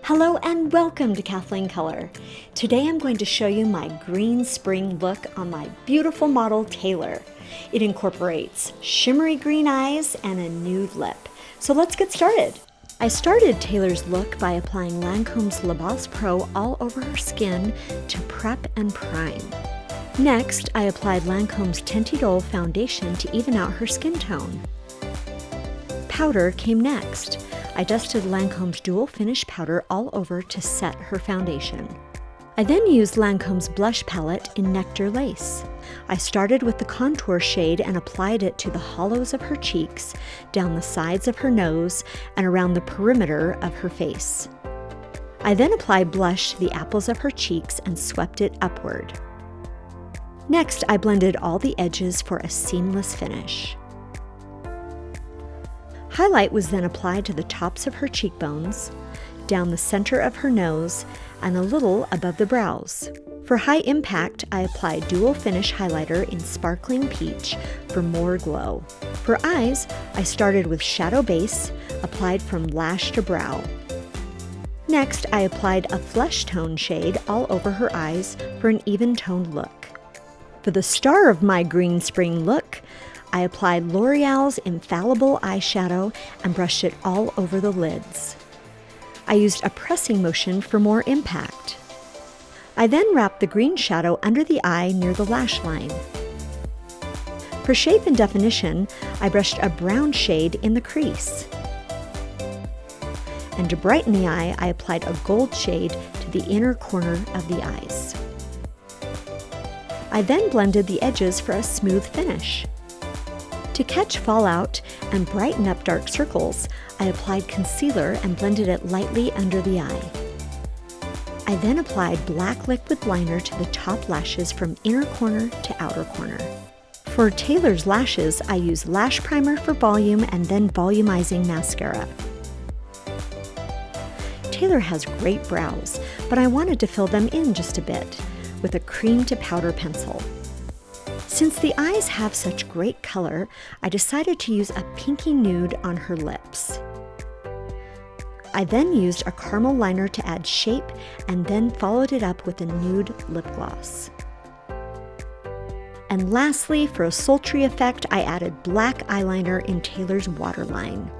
Hello and welcome to Kathleen Color. Today I'm going to show you my green spring look on my beautiful model Taylor. It incorporates shimmery green eyes and a nude lip. So let's get started. I started Taylor's look by applying Lancome's La Bosse Pro all over her skin to prep and prime. Next, I applied Lancome's Tinty Doll foundation to even out her skin tone. Powder came next. I dusted Lancome's Dual Finish powder all over to set her foundation. I then used Lancome's blush palette in Nectar Lace. I started with the contour shade and applied it to the hollows of her cheeks, down the sides of her nose, and around the perimeter of her face. I then applied blush to the apples of her cheeks and swept it upward. Next, I blended all the edges for a seamless finish. Highlight was then applied to the tops of her cheekbones, down the center of her nose, and a little above the brows. For high impact, I applied Dual Finish highlighter in Sparkling Peach for more glow. For eyes, I started with Shadow Base, applied from lash to brow. Next, I applied a flesh tone shade all over her eyes for an even toned look. For the star of my green spring look, I applied L'Oreal's Infallible eyeshadow and brushed it all over the lids. I used a pressing motion for more impact. I then wrapped the green shadow under the eye near the lash line. For shape and definition, I brushed a brown shade in the crease. And to brighten the eye, I applied a gold shade to the inner corner of the eyes. I then blended the edges for a smooth finish. To catch fallout and brighten up dark circles, I applied concealer and blended it lightly under the eye. I then applied black liquid liner to the top lashes from inner corner to outer corner. For Taylor's lashes, I used lash primer for volume and then volumizing mascara. Taylor has great brows, but I wanted to fill them in just a bit with a cream to powder pencil. Since the eyes have such great color, I decided to use a pinky nude on her lips. I then used a caramel liner to add shape and then followed it up with a nude lip gloss. And lastly, for a sultry effect, I added black eyeliner in Taylor's waterline.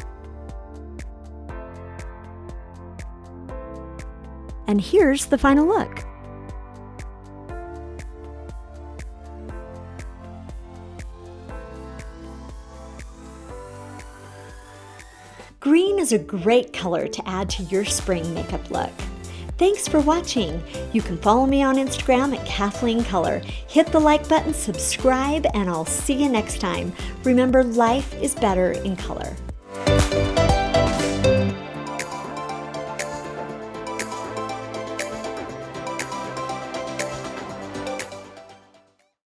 And here's the final look. Green is a great color to add to your spring makeup look. Thanks for watching. You can follow me on Instagram at Kathleen Color. Hit the like button, subscribe, and I'll see you next time. Remember, life is better in color.